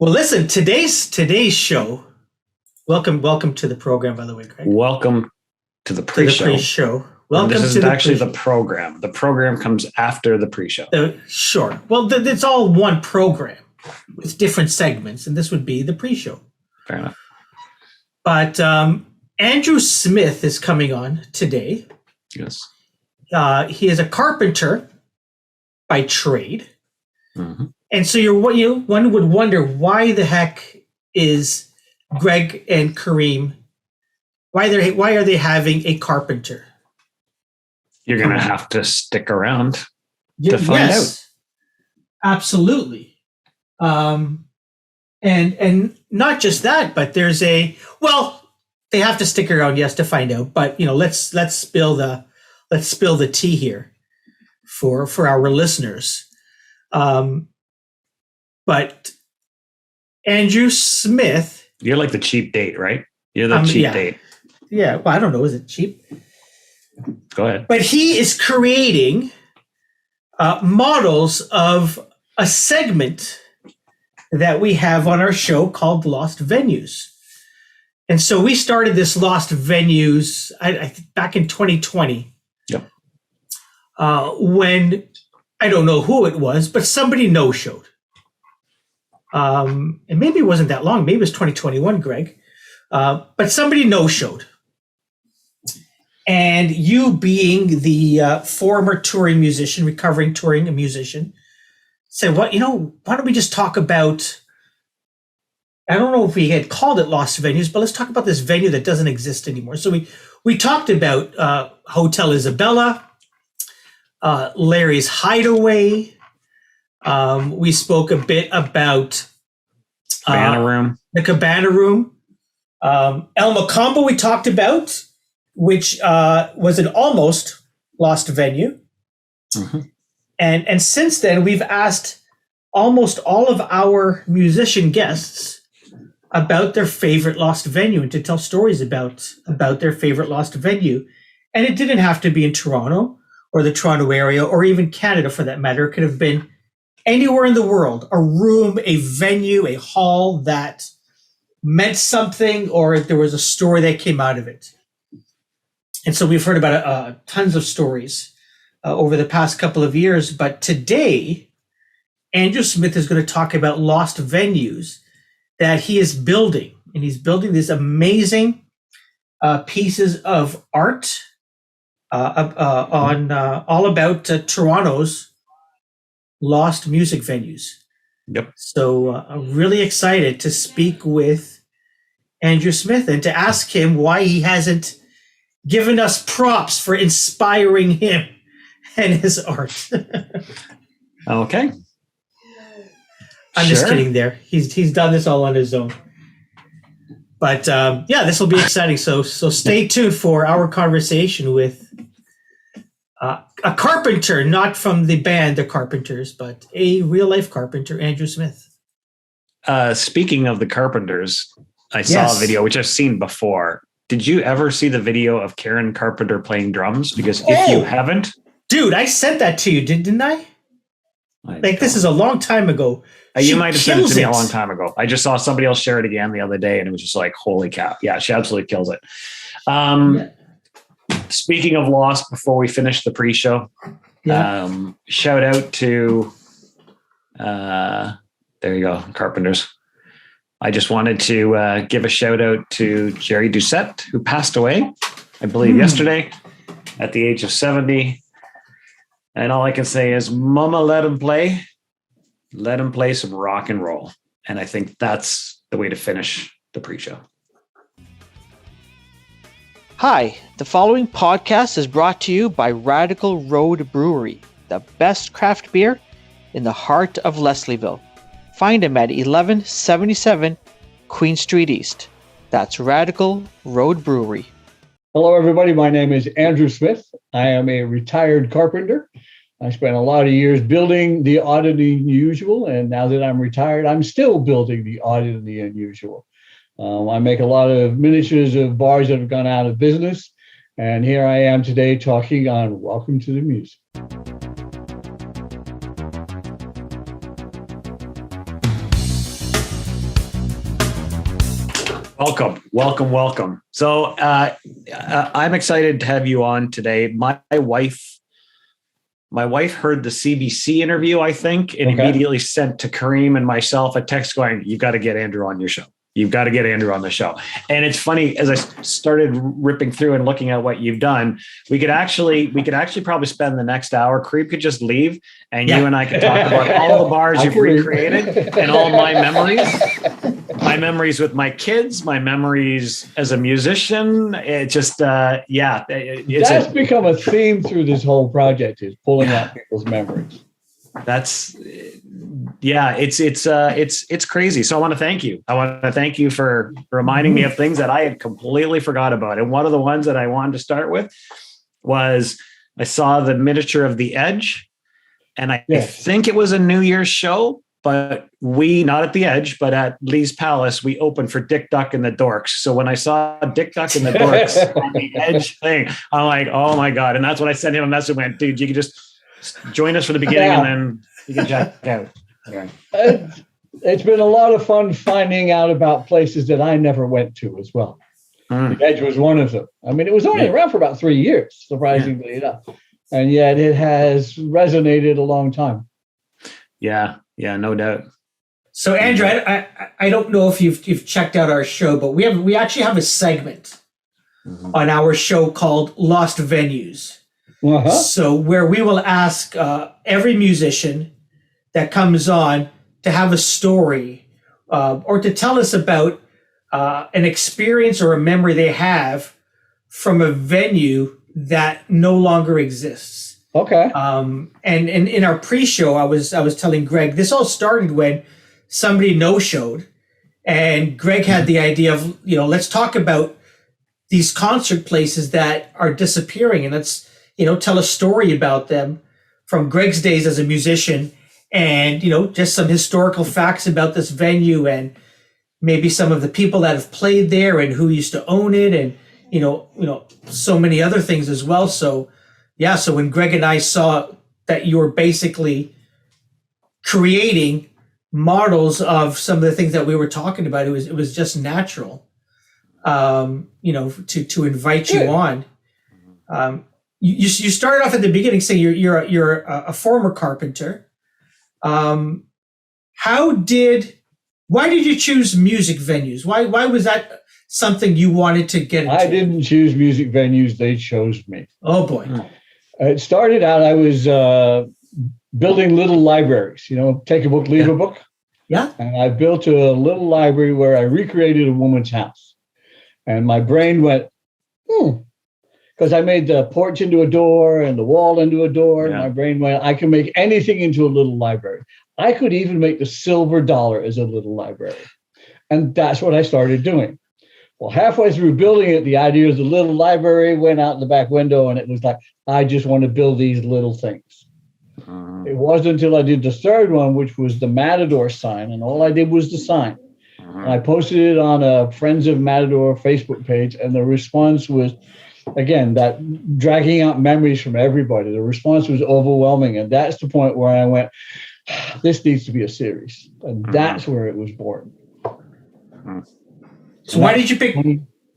Well, listen, today's show. Welcome to the program, by the way, Greg. Welcome to the pre-show. Welcome this to isn't the actually pre-show. the program. The program comes after the pre-show. Sure. Well, it's all one program with different segments, and this would be the pre-show. Fair enough. But Andrew Smith is coming on today. Yes. He is a carpenter by trade. Mm-hmm. And so one would wonder, why the heck is Gregg and Karim, why are they having a carpenter? You're going to have to stick around to find out. Absolutely. And not just that, but there's they have to stick around, yes, to find out. But let's spill the tea here for our listeners. But Andrew Smith, you're like the cheap date, right? You're the cheap date. Yeah. Well, I don't know. Is it cheap? Go ahead. But he is creating models of a segment that we have on our show called Lost Venues. And so we started this Lost Venues I think back in 2020. Yep. When I don't know who it was, but somebody no-showed. And maybe it wasn't that long. Maybe it was 2021, Greg. But somebody no-showed. And you being the former touring musician, recovering touring musician, said, why don't we just talk about, I don't know if we had called it Lost Venues, but let's talk about this venue that doesn't exist anymore. So we talked about Hotel Isabella, Larry's Hideaway. We spoke a bit about Cabana Room. The Cabana Room. El Macombo we talked about, which was an almost lost venue. Mm-hmm. And since then, we've asked almost all of our musician guests about their favorite lost venue and to tell stories about their favorite lost venue. And it didn't have to be in Toronto or the Toronto area or even Canada for that matter. It could have been anywhere in the world, a room, a venue, a hall that meant something, or there was a story that came out of it. And so we've heard about tons of stories over the past couple of years. But today, Andrew Smith is going to talk about lost venues that he is building. And he's building these amazing pieces of art on all about Toronto's lost music venues. Yep. So I'm really excited to speak with Andrew Smith and to ask him why he hasn't given us props for inspiring him and his art. Okay. I'm just kidding there. He's done this all on his own. But this will be exciting. So stay tuned for our conversation with a carpenter, not from the band The Carpenters, but a real-life carpenter, Andrew Smith. Speaking of the Carpenters, I saw a video, which I've seen before. Did you ever see the video of Karen Carpenter playing drums? Because if you haven't... Dude, I sent that to you, didn't I? This is a long time ago. You might have sent it to me a long time ago. I just saw somebody else share it again the other day, and it was just like, holy cow. Yeah, she absolutely kills it. Speaking of Lost, before we finish the pre-show, shout out to, there you go, Carpenters. I just wanted to give a shout out to Jerry Doucette, who passed away, I believe, yesterday at the age of 70. And all I can say is, Mama, let him play. Let him play some rock and roll. And I think that's the way to finish the pre-show. Hi, the following podcast is brought to you by Radical Road Brewery, the best craft beer in the heart of Leslieville. Find them at 1177 Queen Street East. That's Radical Road Brewery. Hello, everybody. My name is Andrew Smith. I am a retired carpenter. I spent a lot of years building the odd and the unusual, and now that I'm retired, I'm still building the odd and the unusual. I make a lot of miniatures of bars that have gone out of business, and here I am today talking on Welcome to the Music. Welcome. So I'm excited to have you on today. My wife heard the CBC interview, I think, and immediately sent to Karim and myself a text going, "You've got to get Andrew on your show. You've got to get Andrew on the show." And it's funny, as I started ripping through and looking at what you've done, we could actually probably spend the next hour. Karim could just leave, and you and I could talk about all the bars you've recreated and all my memories with my kids, my memories as a musician. It just, it's become a theme through this whole project, is pulling out people's memories. It's crazy. So I want to thank you. I want to thank you for reminding me of things that I had completely forgot about. And one of the ones that I wanted to start with was I saw the miniature of the Edge, and I think it was a New Year's show, but we, not at the Edge, but at Lee's Palace, we opened for Dick Duck and the Dorks. So when I saw Dick Duck and the Dorks on the Edge thing, I'm like, oh my God. And that's when I sent him a message, went, dude, you can just join us for the beginning and then you can check out. Okay. It's been a lot of fun finding out about places that I never went to as well. The Edge was one of them. I mean, it was only around for about 3 years, surprisingly enough. And yet it has resonated a long time. Yeah, no doubt. So Andrew, I don't know if you've checked out our show, but we actually have a segment on our show called Lost Venues. So where we will ask every musician that comes on to have a story or to tell us about an experience or a memory they have from a venue that no longer exists. Okay. And in our pre-show, I was telling Gregg, this all started when somebody no-showed, and Gregg had the idea of, let's talk about these concert places that are disappearing, and let's, tell a story about them from Gregg's days as a musician, and, just some historical facts about this venue, and maybe some of the people that have played there and who used to own it, and, so many other things as well. So, yeah, so when Gregg and I saw that you were basically creating models of some of the things that we were talking about, it was just natural, to invite you on. You started off at the beginning saying you're a former carpenter. Why did you choose music venues? Why was that something you wanted to get into? I didn't choose music venues; they chose me. Oh boy! It started out, I was building little libraries. Take a book, leave a book. Yeah. And I built a little library where I recreated a woman's house, and my brain went, because I made the porch into a door and the wall into a door. Yeah. And my brain went, I can make anything into a little library. I could even make the silver dollar as a little library. And that's what I started doing. Well, halfway through building it, the idea of the little library went out the back window, and it was like, I just want to build these little things. It wasn't until I did the third one, which was the Matador sign, and all I did was the sign. And I posted it on a Friends of Matador Facebook page, and the response was, again, that dragging out memories from everybody. The response was overwhelming, and that's the point where I went, this needs to be a series. And that's where it was born. So why did you pick...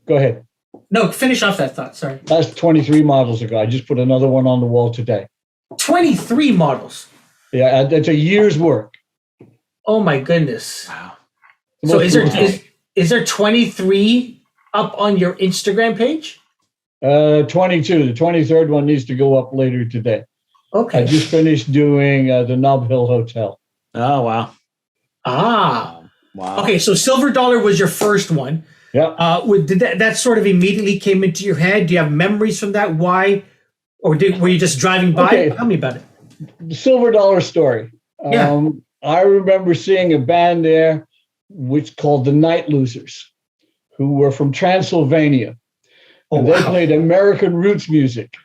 Go ahead. No, finish off that thought, sorry. That's 23 models ago. I just put another one on the wall today. 23 models? Yeah, that's a year's work. Oh my goodness. Wow. So is there 23 up on your Instagram page? 22. The 23rd one needs to go up later today. Okay. I just finished doing the Nob Hill Hotel. Oh, wow. Ah. Wow. Okay, so Silver Dollar was your first one. Yeah. Did that sort of immediately came into your head? Do you have memories from that? Why? Or were you just driving by? Okay. Tell me about it. The Silver Dollar story. Yeah. I remember seeing a band there which called the Night Losers, who were from Transylvania. And they played American roots music.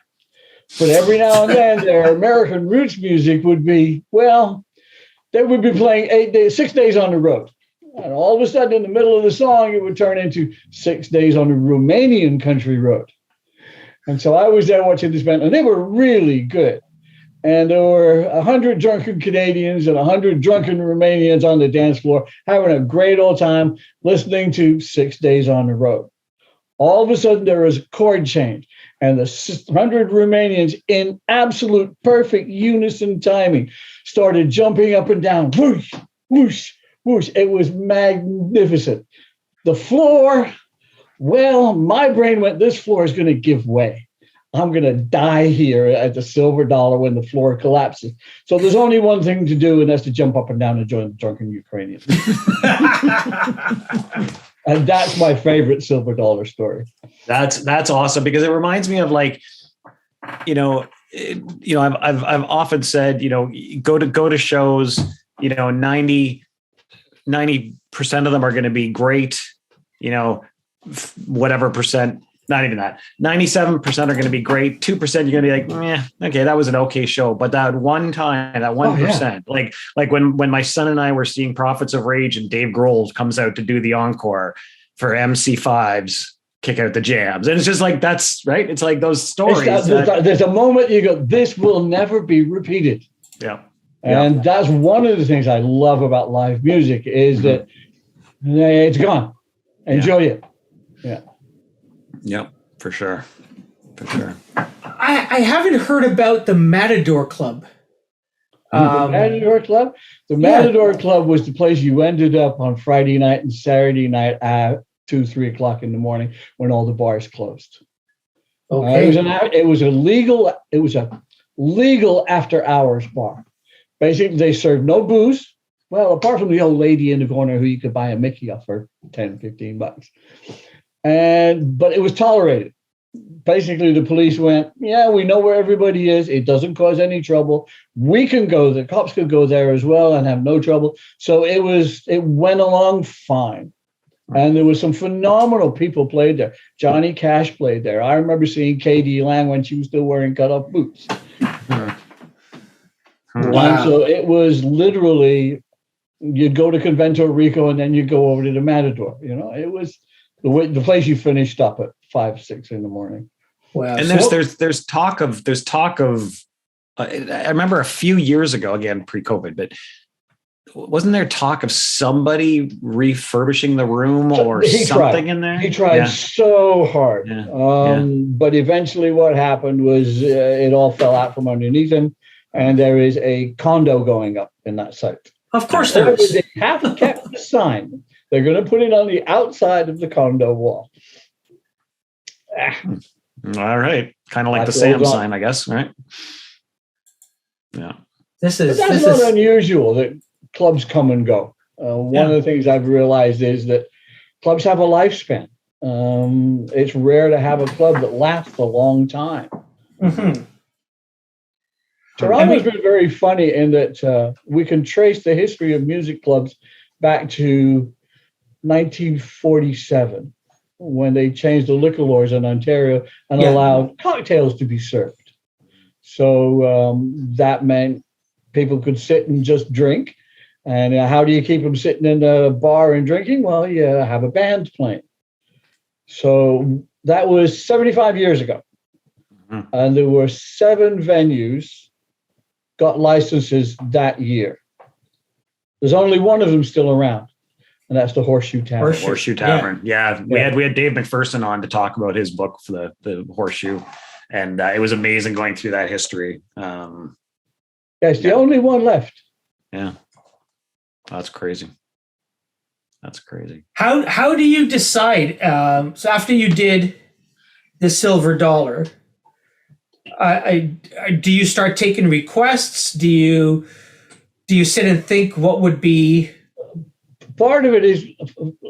But every now and then, their American roots music would be, they would be playing 6 days on the road. And all of a sudden, in the middle of the song, it would turn into 6 days on the Romanian country road. And so I was there watching this band, and they were really good. And there were 100 drunken Canadians and 100 drunken Romanians on the dance floor having a great old time listening to 6 Days on the Road. All of a sudden, there was a chord change, and the 100 Romanians, in absolute perfect unison timing, started jumping up and down. Whoosh, whoosh, whoosh. It was magnificent. The floor, well, my brain went, this floor is going to give way. I'm going to die here at the Silver Dollar when the floor collapses. So there's only one thing to do, and that's to jump up and down and join the drunken Ukrainians. And that's my favorite Silver Dollar story. That's awesome, because it reminds me of, like, I've often said, go to shows, 90% of them are going to be great, whatever percent. Not even that. 97% are going to be great. 2% you're going to be like, okay, that was an okay show. But that one time, that 1%, like when my son and I were seeing Prophets of Rage and Dave Grohl comes out to do the encore for MC5's Kick Out the Jams. And it's just like, that's right. It's like those stories. There's a moment you go, this will never be repeated. Yeah. And that's one of the things I love about live music is that it's gone. Enjoy it. Yeah. Yep, for sure. I haven't heard about the Matador Club. The Matador Club? The Matador Club was the place you ended up on Friday night and Saturday night at 2-3 o'clock in the morning when all the bars closed. Okay. It was a legal after hours bar. Basically, they served no booze. Well, apart from the old lady in the corner who you could buy a Mickey off for $10-15. But it was tolerated. Basically, the police went, we know where everybody is. It doesn't cause any trouble. We can go. The cops could go there as well and have no trouble. So it went along fine. And there was some phenomenal people played there. Johnny Cash played there. I remember seeing Katie Lang when she was still wearing cut-off boots. Wow. And so it was literally, you'd go to Convento Rico and then you'd go over to the Matador. It was the place you finished up at 5-6 in the morning. Wow. And there's talk of I remember a few years ago, again pre-COVID, but wasn't there talk of somebody refurbishing the room or something in there? He tried so hard, but eventually what happened was it all fell out from underneath him, and there is a condo going up in that site. Of course there is. They have kept the sign. They're going to put it on the outside of the condo wall. All right. Kind of like the Sam sign, I guess, right? Yeah. That's not unusual that clubs come and go. One of the things I've realized is that clubs have a lifespan. It's rare to have a club that lasts a long time. Mm-hmm. Toronto's been very funny in that we can trace the history of music clubs back to 1947, when they changed the liquor laws in Ontario and allowed cocktails to be served. So that meant people could sit and just drink. And how do you keep them sitting in a bar and drinking? Well, you have a band playing. So that was 75 years ago. Mm-hmm. And there were 7 venues got licenses that year. There's only one of them still around, and that's the Horseshoe Tavern. Horseshoe Tavern. Yeah. We had Dave McPherson on to talk about his book for the Horseshoe, and it was amazing going through that history. It's the only one left. Yeah, that's crazy. How do you decide? So after you did the Silver Dollar, do you start taking requests? Do you sit and think what would be? Part of it is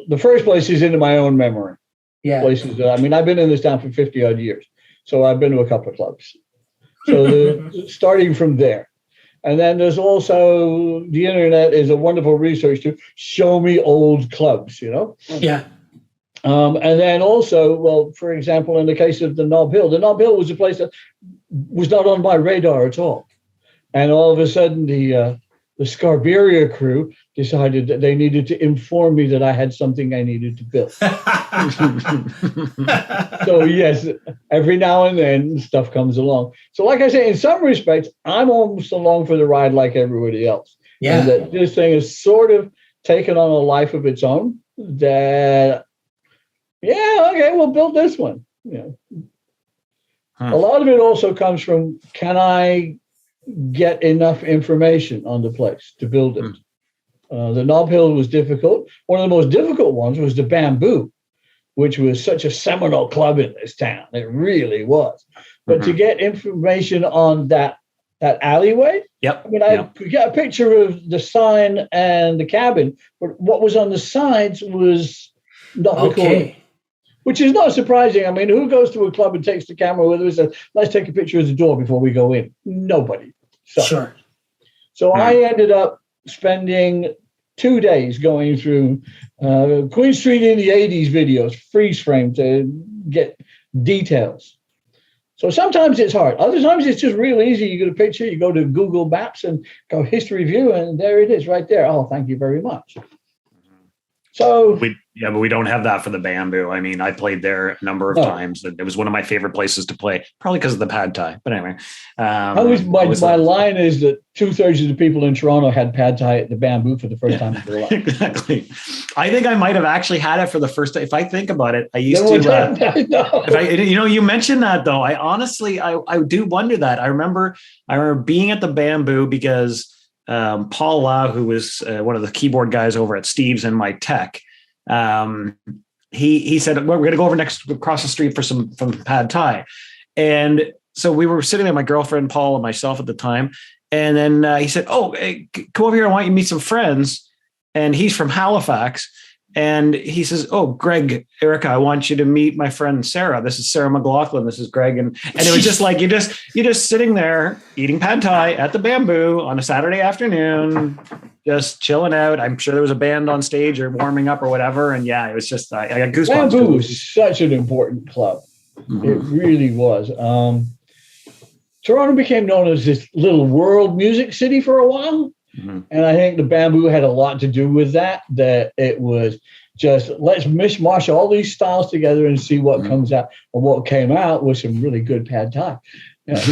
the first place is into my own memory. Yeah. Places I've been in this town for 50 odd years, so I've been to a couple of clubs. So starting from there, and then there's also the internet is a wonderful resource to show me old clubs. Yeah. And then also, well, for example, in the case of the Nob Hill was a place that was not on my radar at all. And all of a sudden, the the Scarberia crew decided that they needed to inform me that I had something I needed to build. So yes, every now and then stuff comes along. So like I say, in some respects, I'm almost along for the ride like everybody else. Yeah. And that this thing is sort of taken on a life of its own that, yeah, okay, we'll build this one. A lot of it also comes from, can I get enough information on the place to build it? The Knob Hill was difficult. One of the most difficult ones was the Bamboo, which was such a seminal club in this town. It really was. But to get information on that alleyway, I mean, I could get a picture of the sign and the cabin, but what was on the sides was not recorded. Which is not surprising. I mean, who goes to a club and takes the camera with us and says, let's take a picture of the door before we go in? Nobody. So I ended up spending 2 days going through Queen Street in the 80s videos, freeze frame, to get details. So sometimes it's hard. Other times it's just real easy. You get a picture, you go to Google Maps and go history view, and there it is right there. Oh, thank you very much. So but we don't have that for the Bamboo. I mean, I played there a number of times. It was one of my favorite places to play, probably because of the pad thai. But anyway, my line is that 2/3 of the people in Toronto had pad thai at the Bamboo for the first time in their life. Exactly. I think I might have actually had it for the first time. If I think about it, I used to. You mentioned that though. I honestly, I do wonder that. I remember being at the Bamboo because Paul Lau, who was one of the keyboard guys over at Steve's and my tech, he said, well, we're going to go over across the street for some pad thai. And so we were sitting there, my girlfriend, Paul, and myself at the time. And then he said, oh, hey, come over here. I want you to meet some friends. And he's from Halifax. And he says, oh, Gregg, Erica, I want you to meet my friend Sarah. This is Sarah McLaughlin. This is Gregg. And it was just like, you're just sitting there eating pad thai at the Bamboo on a Saturday afternoon, just chilling out. I'm sure there was a band on stage or warming up or whatever. And yeah, it was just, I got goosebumps. Bamboo was such an important club. It really was. Toronto became known as this little world music city for a while. And I think the Bamboo had a lot to do with that it was just, let's mishmash all these styles together and see what comes out. And what came out was some really good pad thai. Yeah.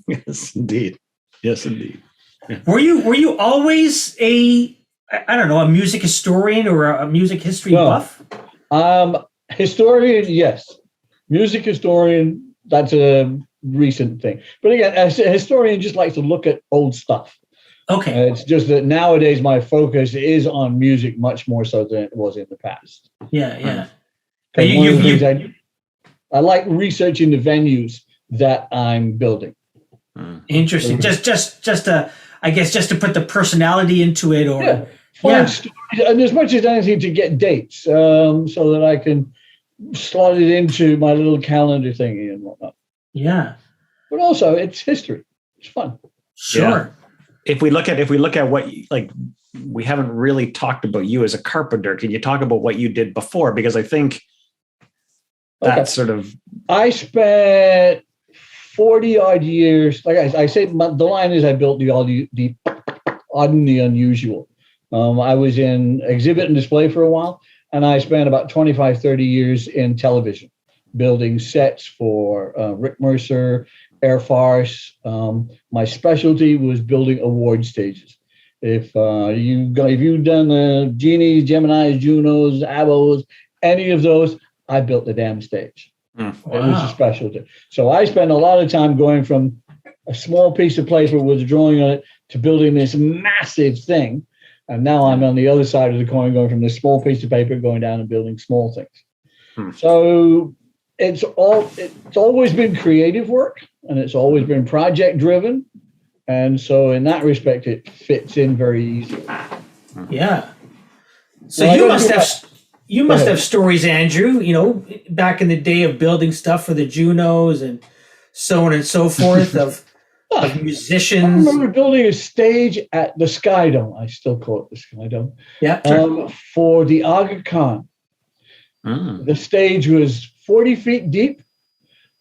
Yes, indeed. Yes, indeed. Yeah. Were you always a music historian or a music history buff? Historian, yes. Music historian, that's a recent thing. But again, as a historian, just likes to look at old stuff. Okay. It's just that nowadays my focus is on music much more so than it was in the past. Yeah. I like researching the venues that I'm building. Interesting. Just to put the personality into it, or stories, and as much as anything to get dates, so that I can slot it into my little calendar thingy and whatnot. Yeah. But also, it's history. It's fun. Sure. Yeah. If we look at what, like, we haven't really talked about you as a carpenter. Can you talk about what you did before? Because I think that's sort of. I spent 40 odd years. Like I say, the line is I built the odd and the unusual. I was in exhibit and display for a while, and I spent about 25, 30 years in television, building sets for Rick Mercer, Air Farce. My specialty was building award stages. If you've done the Genies, Geminis, Junos, Abos, any of those, I built the damn stage. Wow. It was a specialty. So I spent a lot of time going from a small piece of paper with a drawing on it to building this massive thing. And now I'm on the other side of the coin, going from this small piece of paper, going down and building small things. So it's always been creative work, and it's always been project driven. And so in that respect, it fits in very easily. Yeah. So you must have stories, Andrew, back in the day of building stuff for the Junos and so on and so forth of musicians. I remember building a stage at the Sky Dome. I still call it the Sky Dome. Yeah. Sure. For the Aga Khan. The stage was 40 feet deep,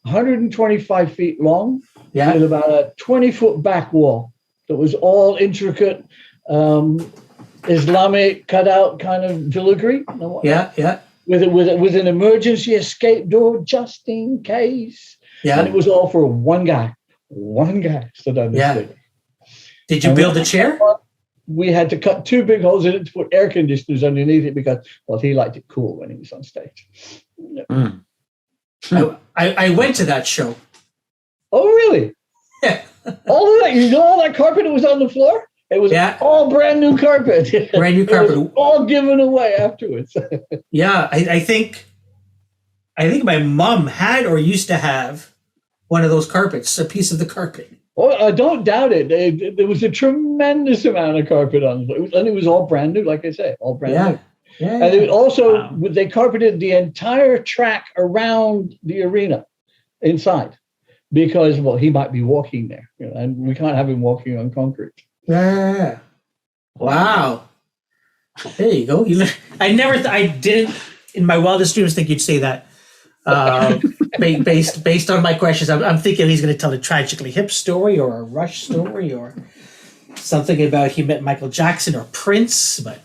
125 feet long, with about a 20-foot back wall. that was all intricate Islamic cutout kind of filigree. Yeah. With an emergency escape door just in case. Yeah. And it was all for one guy stood on this thing. Did you build a chair? We had to cut 2 big holes in it to put air conditioners underneath it because, well, he liked it cool when he was on stage. Mm. I went to that show. Oh, really? Yeah. All of that, all that carpet that was on the floor? It was all brand new carpet. Brand new carpet. It was all given away afterwards. Yeah, I think my mom had or used to have one of those carpets, a piece of the carpet. Oh, I don't doubt it. There was a tremendous amount of carpet on it, and it was all brand new, like I say, all brand new. Yeah. And it also, they carpeted the entire track around the arena inside because, well, he might be walking there, and we can't have him walking on concrete. Yeah. Wow. There you go. I didn't in my wildest dreams think you'd say that. Based on my questions, I'm thinking he's going to tell a Tragically Hip story or a Rush story or something about he met Michael Jackson or Prince. But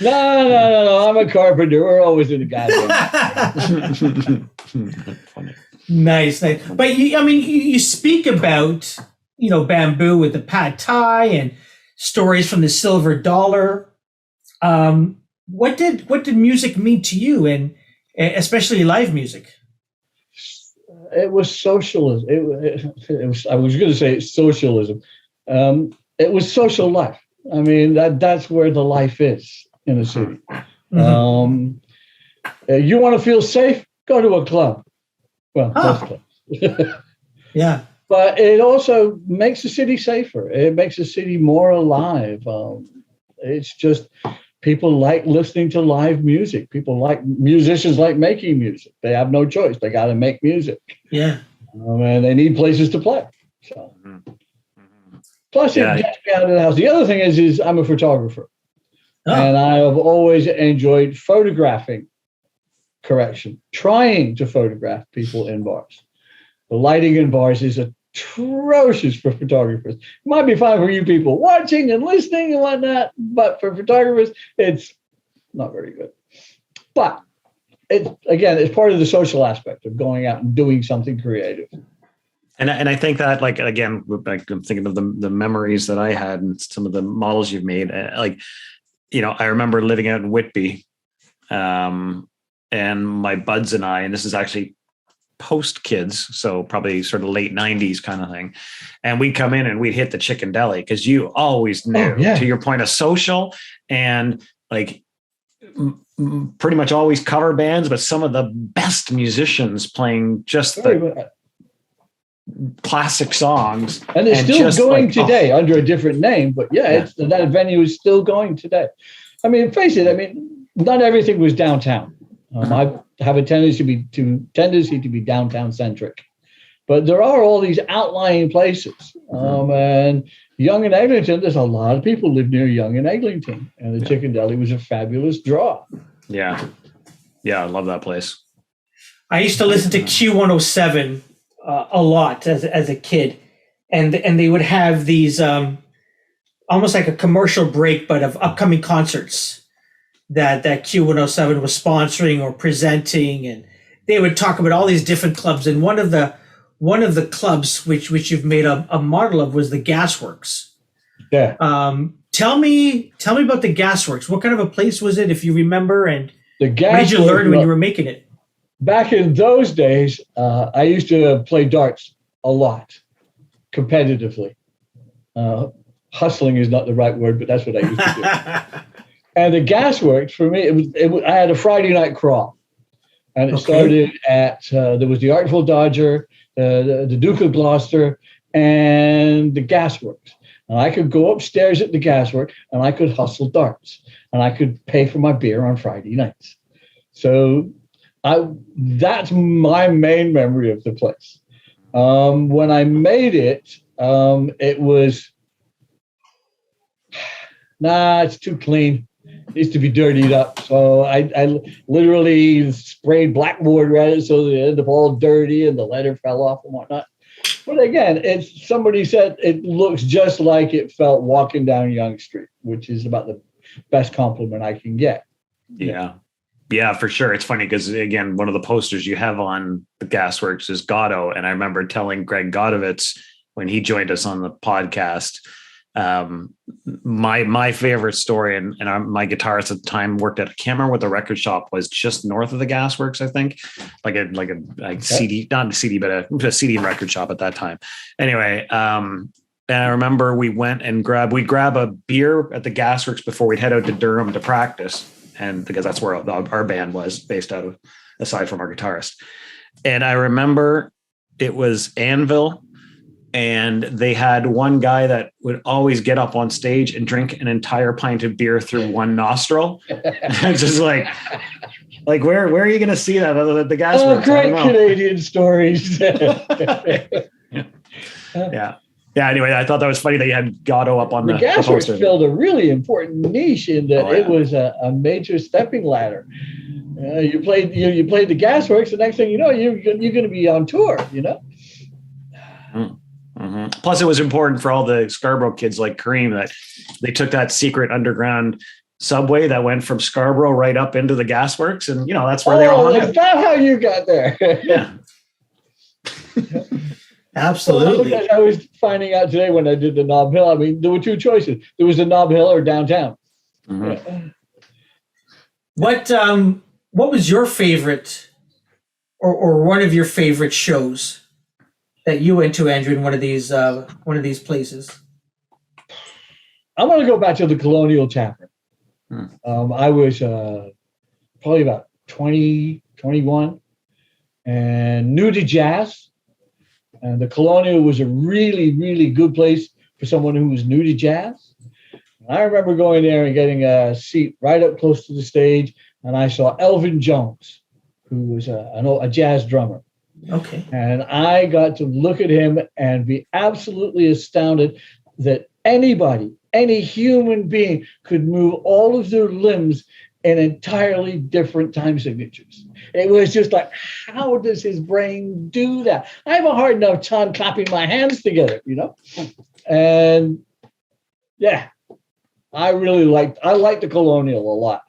no, I'm a carpenter. We're always in the goddamn. Nice. But you speak about bamboo with the pad thai and stories from the silver dollar. What did music mean to you, and especially live music? It was socialism. It was. I was going to say socialism. It was social life. I mean, that's where the life is in a city. Mm-hmm. You want to feel safe? Go to a club. Well, most clubs. Yeah. But it also makes the city safer. It makes the city more alive. It's just people like listening to live music. Musicians like making music. They have no choice. They got to make music. Yeah. And they need places to play. So, plus it gets me out of the house. The other thing is I'm a photographer, and I have always enjoyed photographing. Trying to photograph people in bars. The lighting in bars is atrocious for photographers. It might be fine for you people watching and listening and whatnot, but for photographers, it's not very good. But it's part of the social aspect of going out and doing something creative. And I think that, like, again, I'm thinking of the memories that I had and some of the models you've made. I remember living out in Whitby, and my buds and I, and this is actually post kids, so probably sort of late 90s kind of thing. And we'd come in and we'd hit the Chicken Deli because you always knew, to your point, of social and like pretty much always cover bands, but some of the best musicians playing just the classic songs. And it's still going today under a different name, but that venue is still going today. I mean, face it, not everything was downtown. I have a tendency to be downtown centric, but there are all these outlying places. And Yonge and Eglinton, there's a lot of people live near Yonge and Eglinton, and the Chicken Deli was a fabulous draw. Yeah, I love that place. I used to listen to Q107 a lot as a kid, and they would have these almost like a commercial break, but of upcoming concerts that Q107 was sponsoring or presenting, and they would talk about all these different clubs. And one of the clubs which you've made a model of was the Gasworks. Yeah. Tell me about the Gasworks. What kind of a place was it, if you remember? And what did you learn when you were making it? Back in those days, I used to play darts a lot, competitively. Hustling is not the right word, but that's what I used to do. And the Gasworks, for me, I had a Friday night crawl. And it started at, there was the Artful Dodger, the Duke of Gloucester, and the Gasworks. And I could go upstairs at the Gasworks, and I could hustle darts. And I could pay for my beer on Friday nights. So that's my main memory of the place. When I made it, it was, it's too clean. It needs to be dirtied up. So I literally sprayed blackboard at it so that it ended up all dirty and the leather fell off and whatnot. But again, it's somebody said it looks just like it felt walking down Yonge Street, which is about the best compliment I can get. Yeah. Yeah, for sure. It's funny because, again, one of the posters you have on the Gasworks is Gatto. And I remember telling Greg Godovitz when he joined us on the podcast, my favorite story, and my guitarist at the time worked at, I can't remember what the record shop was, just north of the Gasworks, I think, like a CD, not a CD, but a CD and record shop at that time. Anyway, and I remember we'd grab a beer at the Gasworks before we'd head out to Durham to practice. And because that's where our band was based out of, aside from our guitarist. And I remember it was Anvil, and they had one guy that would always get up on stage and drink an entire pint of beer through one nostril. It's just like where are you going to see that other than the gas? Oh, great Canadian stories. Yeah. Yeah. Anyway, I thought that was funny that you had Gatto up on the Gasworks filled a really important niche in that it was a major stepping ladder. You played the Gasworks. The next thing you know, you're going to be on tour. You know. Mm-hmm. Plus, it was important for all the Scarborough kids like Karim that they took that secret underground subway that went from Scarborough right up into the Gasworks, and that's where they all hung out. Is that how you got there? Yeah. Absolutely. Well, I was finding out today when I did the Nob Hill. I mean, there were two choices. There was the Nob Hill or downtown. Mm-hmm. What was your favorite or one of your favorite shows that you went to, Andrew, in one of these places? I'm going to go back to the Colonial Tavern. I was probably about 20, 21 and new to jazz. And the Colonial was a really, really good place for someone who was new to jazz. I remember going there and getting a seat right up close to the stage, and I saw Elvin Jones, who was a jazz drummer. Okay. And I got to look at him and be absolutely astounded that any human being could move all of their limbs in entirely different time signatures. It was just like, how does his brain do that? I have a hard enough time clapping my hands together, And yeah, I liked the Colonial a lot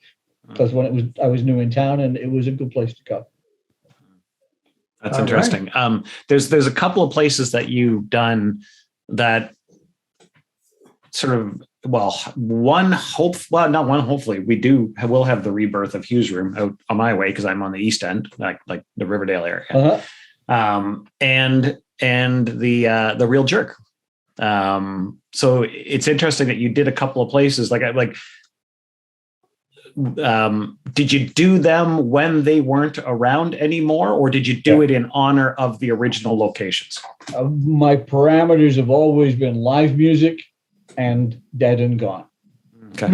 because I was new in town and it was a good place to go. That's interesting. Right. There's a couple of places that you've done that sort of, hopefully we'll have the rebirth of Hughes Room out on my way because I'm on the East End, like the Riverdale area. And the Real Jerk. So it's interesting that you did a couple of places did you do them when they weren't around anymore, or did you do it in honor of the original locations? My parameters have always been live music and Dead and Gone. Okay.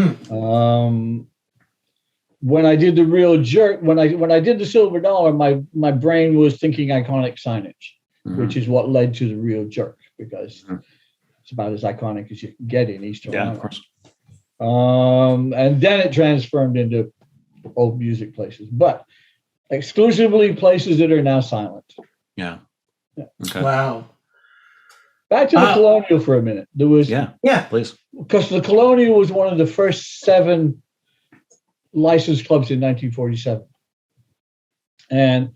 When I did the Real Jerk, when I did the Silver Dollar, my brain was thinking iconic signage, which is what led to the Real Jerk, because it's about as iconic as you can get in East Toronto. Yeah, of course. And then it transformed into old music places, but exclusively places that are now silent. Yeah. Okay. Wow. Back to the Colonial for a minute. There was please, because the Colonial was one of the first 7 licensed clubs in 1947, and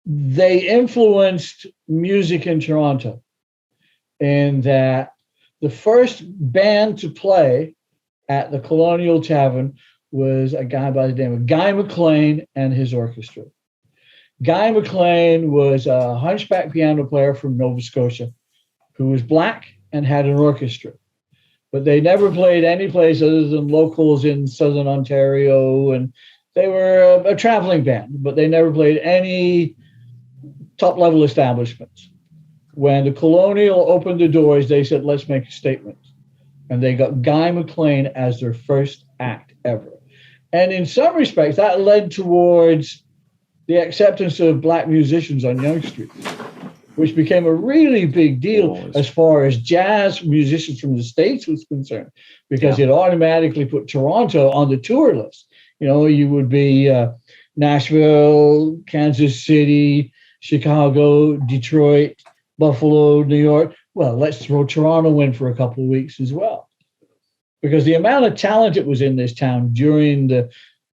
they influenced music in Toronto. In that, the first band to play at the Colonial Tavern was a guy by the name of Guy McLean and his orchestra. Guy McLean was a hunchback piano player from Nova Scotia who was black and had an orchestra. But they never played any place other than locals in Southern Ontario, and they were a traveling band, but they never played any top-level establishments. When the Colonial opened the doors, they said, let's make a statement. And they got Guy McLean as their first act ever. And in some respects, that led towards the acceptance of black musicians on Yonge Street, which became a really big deal as far as jazz musicians from the States was concerned, because it automatically put Toronto on the tour list. You would be Nashville, Kansas City, Chicago, Detroit, Buffalo, New York. Well, let's throw Toronto in for a couple of weeks as well. Because the amount of talent that was in this town during the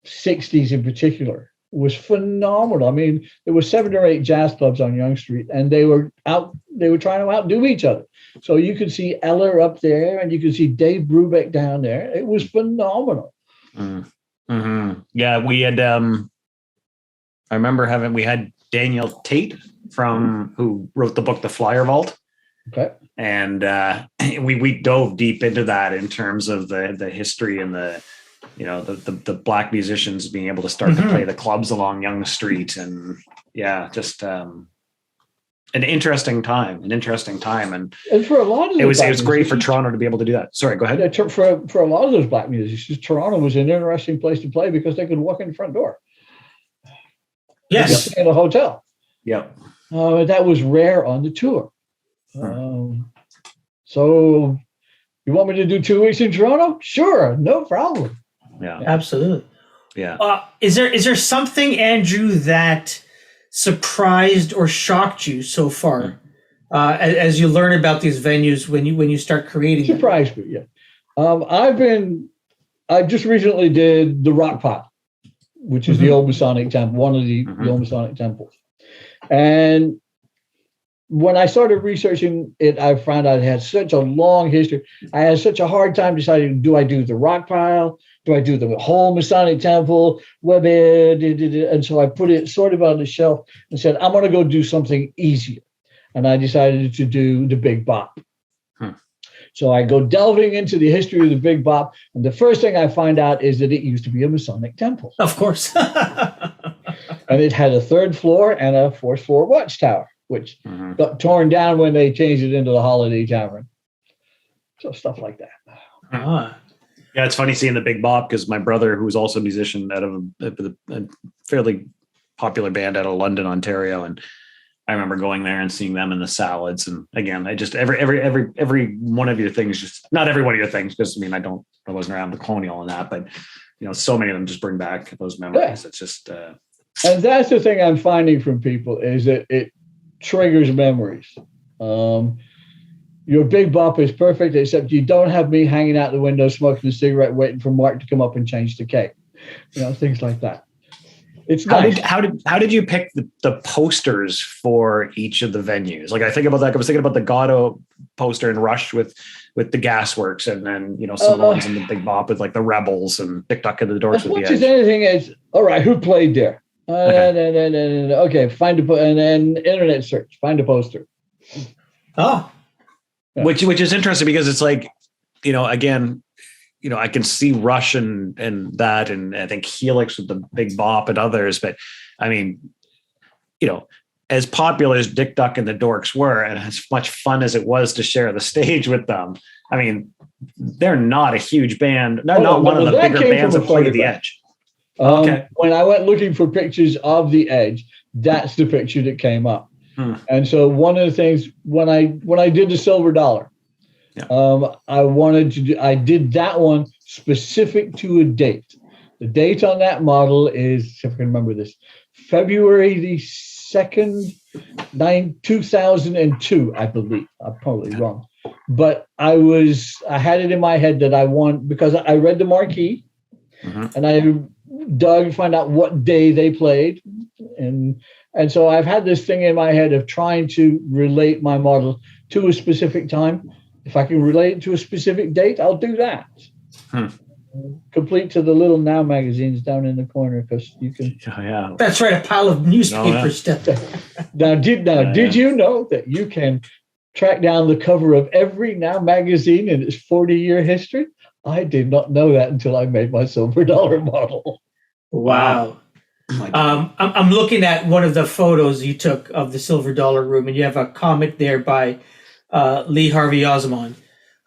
60s in particular was phenomenal. I mean, there were 7 or 8 jazz clubs on Yonge Street, and they were trying to outdo each other. So you could see Eller up there, and you could see Dave Brubeck down there. It was phenomenal. Mm-hmm. Yeah, we had, I remember we had Daniel Tate who wrote the book, The Flyer Vault. Okay. And we dove deep into that in terms of the history and the black musicians being able to start to play the clubs along Yonge Street. And yeah, just an interesting time. And for a lot of it was great for Toronto to be able to do that. Sorry, go ahead. Yeah, for a lot of those black musicians, Toronto was an interesting place to play because they could walk in the front door. Yes. In a hotel. Yeah. That was rare on the tour. So you want me to do 2 weeks in Toronto? Sure, no problem. Yeah, absolutely. Yeah. Is there something, Andrew, that surprised or shocked you so far as you learn about these venues when you start creating? Surprised me, yeah. I just recently did the Rock Pile, which is the old Masonic temple, one of the old Masonic temples, and when I started researching it, I found out it had such a long history. I had such a hard time deciding, do I do the Rock Pile? Do I do the whole Masonic temple? And so I put it sort of on the shelf and said, I'm going to go do something easier. And I decided to do the Big Bop. So I go delving into the history of the Big Bop. And the first thing I find out is that it used to be a Masonic temple. Of course. And it had a 3rd floor and a 4th floor watchtower, which got torn down when they changed it into the Holiday Tavern. So stuff like that. Yeah, it's funny seeing the Big Bop because my brother, who was also a musician out of a fairly popular band out of London, Ontario, and I remember going there and seeing them in the salads. And again, I just every one of your things, just not every one of your things, because I mean I wasn't around the Colonial and that, but so many of them just bring back those memories. Yeah. It's just and that's the thing I'm finding from people is that it triggers memories. Your Big Bop is perfect, except you don't have me hanging out the window smoking a cigarette, waiting for Mark to come up and change the cake. Things like that. It's nice. How did you pick the posters for each of the venues? Like I think about that. I was thinking about the Gatto poster in Rush with the Gasworks, and then some ones in the Big Bop with like the Rebels and Dick Duck and the Dorks with the Edge. As much as anything, is all right. Who played there? Okay, find and then internet search, find a poster. Oh, yeah. Which is interesting because it's like, again, I can see Rush and that, and I think Helix with the Big Bop and others, but I mean, as popular as Dick Duck and the Dorks were, and as much fun as it was to share the stage with them, I mean, they're not a huge band. They're not one of the bigger bands that played the Edge. Okay. When I went looking for pictures of the Edge, that's the picture that came up. And so one of the things when I did the Silver Dollar, I did that one specific to a date. The date on that model is, if I can remember this, February the 2nd, 2002, I believe. I'm probably wrong, but I had it in my head that because I read the marquee, and I dug and find out what day they played, and so I've had this thing in my head of trying to relate my model to a specific time. If I can relate it to a specific date, I'll do that. Complete to the little Now magazines down in the corner, because you can. Oh, yeah, that's right. A pile of newspaper stuff. Did you know that you can track down the cover of every Now magazine in its 40-year history? I did not know that until I made my Silver Dollar model. Wow. I'm looking at one of the photos you took of the Silver Dollar room, and you have a comment there by Lee Harvey Osmond,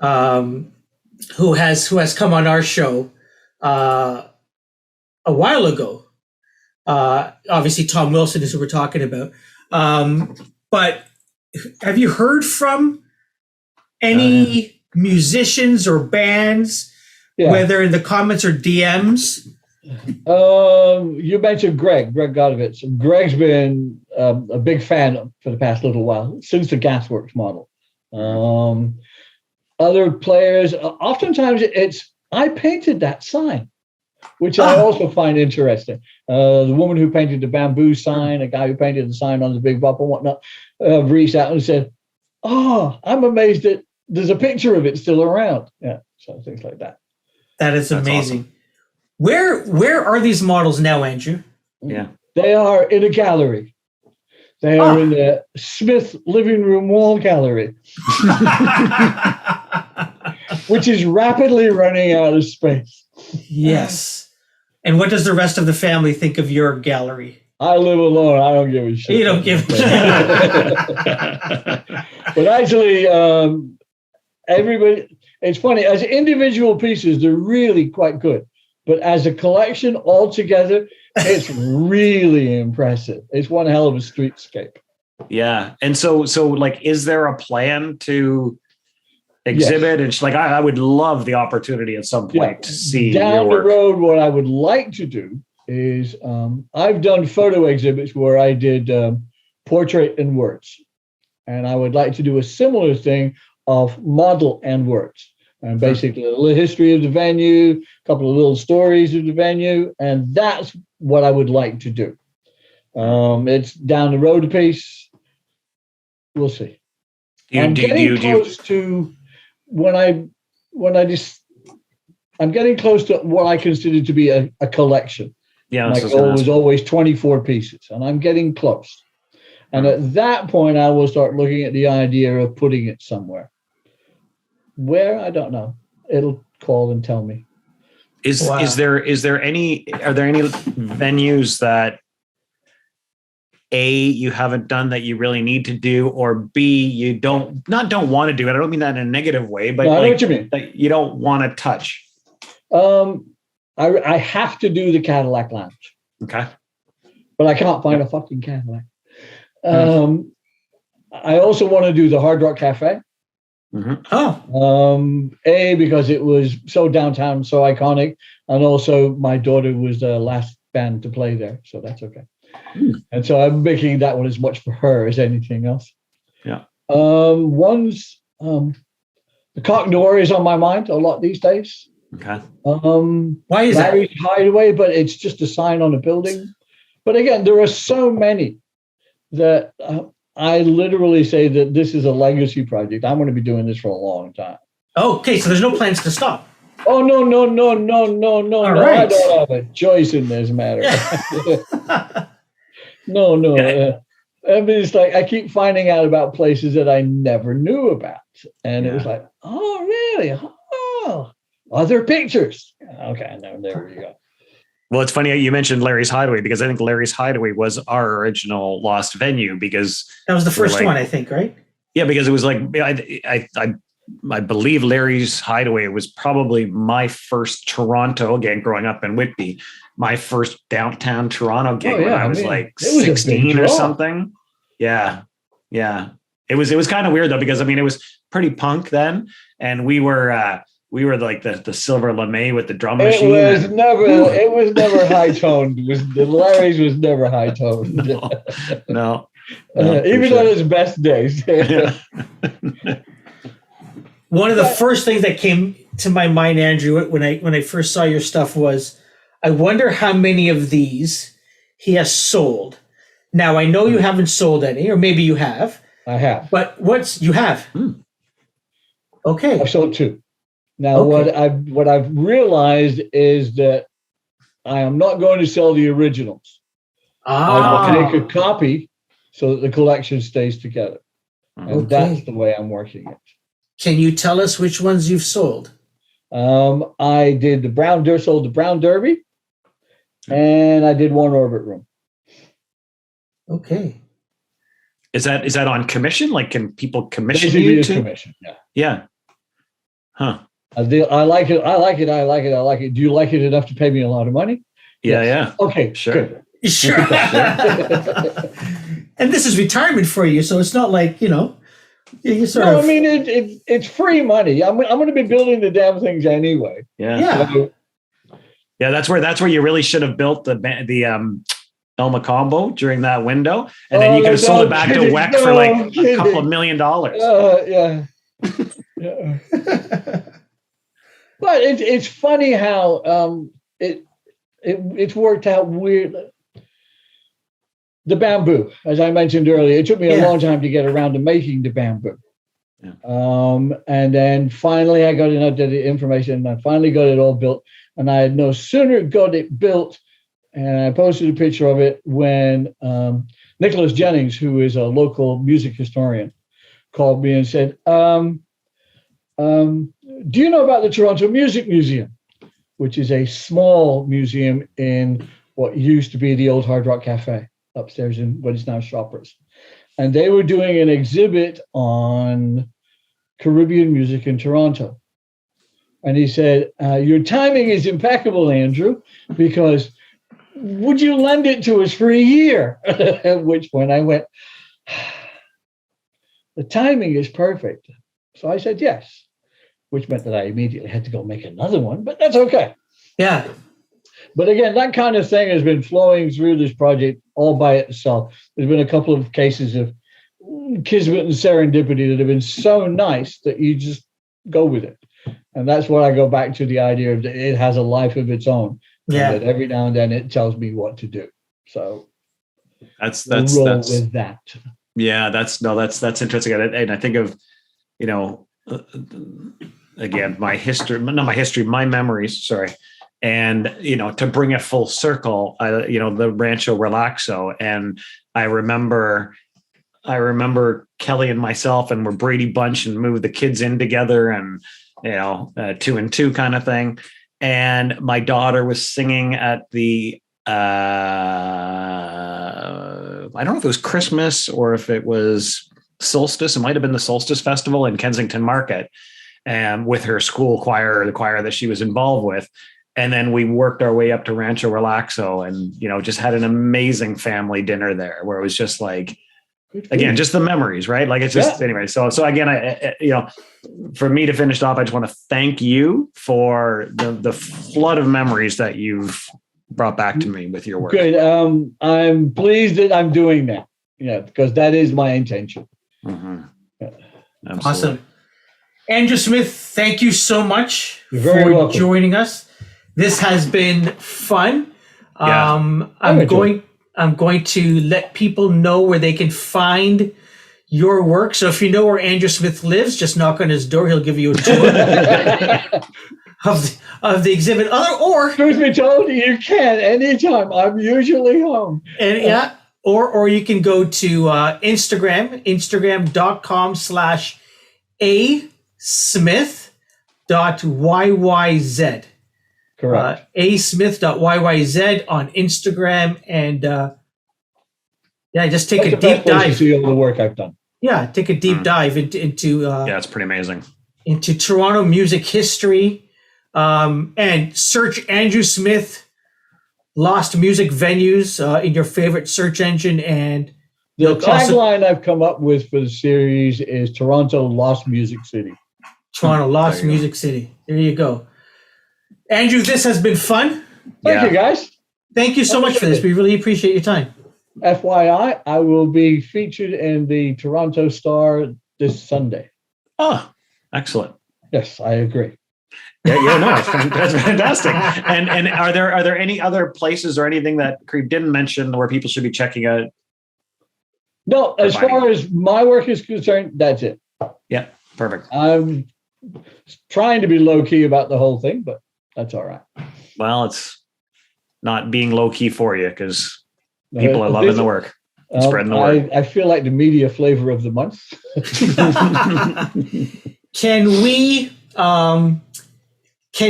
who has come on our show a while ago. Obviously, Tom Wilson is who we're talking about. But have you heard from any musicians or bands, whether in the comments or DMs? You mentioned Gregg Godovitz. Gregg's been a big fan for the past little while, since the Gasworks model. Other players, oftentimes I painted that sign, which I also find interesting. The woman who painted the bamboo sign, a guy who painted the sign on the Big Bop and whatnot, reached out and said, "Oh, I'm amazed that there's a picture of it still around." Yeah, so things like that. That is amazing. Awesome. Where are these models now, Andrew? Yeah, they are in a gallery. They are in the Smith living room wall gallery, which is rapidly running out of space. Yes. And what does the rest of the family think of your gallery? I live alone. I don't give a shit. You don't give a shit. But actually, everybody, it's funny, as individual pieces, they're really quite good. But as a collection altogether, it's really impressive. It's one hell of a streetscape. Yeah. And so like, is there a plan to exhibit? Yes. And I would love the opportunity at some point to see down your work. The road. What I would like to do is I've done photo exhibits where I did portrait and words, and I would like to do a similar thing of model and words, and basically a little history of the venue, a couple of little stories of the venue, and that's what I would like to do. It's down the road a piece. We'll see. I'm getting close to I'm getting close to what I consider to be a collection. Yeah, my goal was always 24 pieces, and I'm getting close. And at that point, I will start looking at the idea of putting it somewhere. Where, I don't know. It'll call and tell me. Are there any venues that A, you haven't done that you really need to do, or B, you don't want to do it? I don't mean that in a negative way, but no, I know what you mean. That you don't want to touch. I have to do the Cadillac Lounge. Okay. But I can't find a fucking Cadillac. I also want to do the Hard Rock Cafe. Mm-hmm. Because it was so downtown, so iconic, and also my daughter was the last band to play there, so that's okay. And so I'm making that one as much for her as anything else. Yeah. The Cock Door is on my mind a lot these days. Okay. Why is Larry's that? Hideaway, but it's just a sign on a building. But again, there are so many that I literally say that this is a legacy project. I'm going to be doing this for a long time. Okay, so there's no plans to stop. Oh, no. Right. I don't have a choice in this matter. No. I mean, it's like I keep finding out about places that I never knew about. And it was like, oh, really? Oh, other pictures. Okay, no, there you go. Well, it's funny you mentioned Larry's Hideaway, because I think Larry's Hideaway was our original Lost venue, because that was the first one, I think, right? Yeah, because it was like I believe Larry's Hideaway was probably my first Toronto, again, growing up in Whitby, my first downtown Toronto gig when I was like 16 or something. Yeah. It was kind of weird though, because it was pretty punk then, and we were like the silver lame with the drum machine. It was never high toned. The Larry's was never high toned. No. Even on his best days. One of the first things that came to my mind, Andrew, when I first saw your stuff was, I wonder how many of these he has sold. Now, I know you haven't sold any, or maybe you have. I have. But you have? Okay. I've sold 2. Now, what I've realized is that I am not going to sell the originals. I will make a copy so that the collection stays together. And that's the way I'm working it. Can you tell us which ones you've sold? I did sold the Brown Derby, and I did one Orbit Room. Okay. Is that on commission? Like, can people commission Basically you to? Commission, yeah. Yeah. Huh. I like it. Do you like it enough to pay me a lot of money? Yeah, yes. yeah. Okay, sure. Good. Sure. And this is retirement for you, so it's not like, you sort of... I mean, it's free money. I'm going to be building the damn things anyway. Yeah. Yeah. Yeah, that's where you really should have built the El Macombo during that window, and then you could have sold it back to WEC for like a couple of $1 million. Yeah. Yeah. But it's funny how it's worked out weird. The bamboo, as I mentioned earlier, it took me a long time to get around to making the bamboo. Yeah. And then finally I got enough information and I finally got it all built. And I had no sooner got it built, and I posted a picture of it when Nicholas Jennings, who is a local music historian, called me and said, do you know about the Toronto Music Museum, which is a small museum in what used to be the old Hard Rock Cafe upstairs in what is now Shoppers? And they were doing an exhibit on Caribbean music in Toronto. And he said, your timing is impeccable, Andrew, because would you lend it to us for a year? At which point I went, the timing is perfect. So I said yes, which meant that I immediately had to go make another one, but that's okay. Yeah. But again, that kind of thing has been flowing through this project all by itself. There's been a couple of cases of kismet and serendipity that have been so nice that you just go with it. And that's what I go back to, the idea of it has a life of its own. Yeah. That every now and then it tells me what to do. So that's with that. Yeah, that's interesting. And I think of, again, my memories, sorry. And, to bring it full circle, the Rancho Relaxo. And I remember Kelly and myself, and we're Brady Bunch and moved the kids in together, and, 2 and 2 kind of thing. And my daughter was singing at the, I don't know if it was Christmas or if it was Solstice. It might've been the Solstice Festival in Kensington Market, and with her school choir, the choir that she was involved with. And then we worked our way up to Rancho Relaxo and, just had an amazing family dinner there where it was just like, again, just the memories, right? Like it's just, anyway. So again, I for me to finish off, I just want to thank you for the flood of memories that you've brought back to me with your work. Good. I'm pleased that I'm doing that. Yeah, because that is my intention. Mm-hmm. Yeah. Awesome. Andrew Smith, thank you so much for joining us. This has been fun. Yeah. I'm going to let people know where they can find your work. So if you know where Andrew Smith lives, just knock on his door. He'll give you a tour of the exhibit. Truth be told, you can anytime. I'm usually home. And or you can go to instagram.com/asmith.yyz. Correct. asmith.yyz on Instagram, and just take a deep dive. To see all the work I've done. Yeah, take a deep dive into it's pretty amazing. Into Toronto music history, and search Andrew Smith Lost Music Venues in your favorite search engine. And the tagline I've come up with for the series is Toronto Lost Music City. Toronto Lost Music City. There you go. Andrew, this has been fun. Thank you, guys. Thank you so much for this. We really appreciate your time. FYI, I will be featured in the Toronto Star this Sunday. Oh, excellent. Yes, I agree. That's fantastic. And are there any other places or anything that Karim didn't mention where people should be checking out? No, as far as my work is concerned, that's it. Yeah, perfect. I'm trying to be low key about the whole thing, but that's all right. Well, it's not being low key for you because people are loving the work, and spreading the word. I feel like the media flavor of the month. Can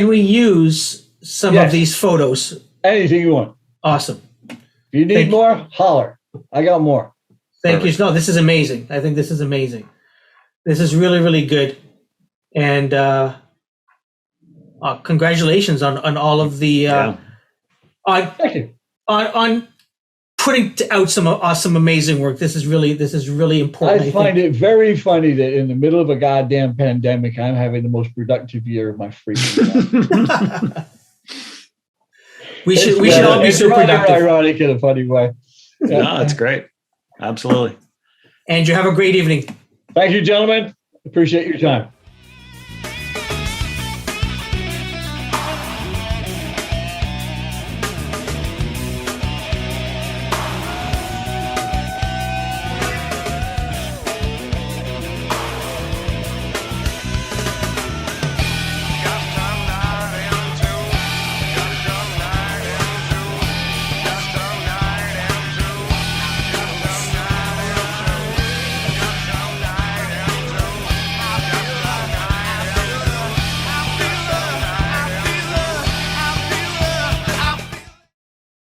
we use some of these photos? Anything you want. Awesome. If you need more, holler. I got more. Thank you. No, this is amazing. I think this is amazing. This is really, really good. And congratulations on all of the Thank you. on putting out some awesome, amazing work. This is really important. I find it very funny that in the middle of a goddamn pandemic, I'm having the most productive year of my freaking life. We should all be so rather productive. ironic in a funny way. No, it's great. Absolutely. Andrew, have a great evening. Thank you, gentlemen. Appreciate your time.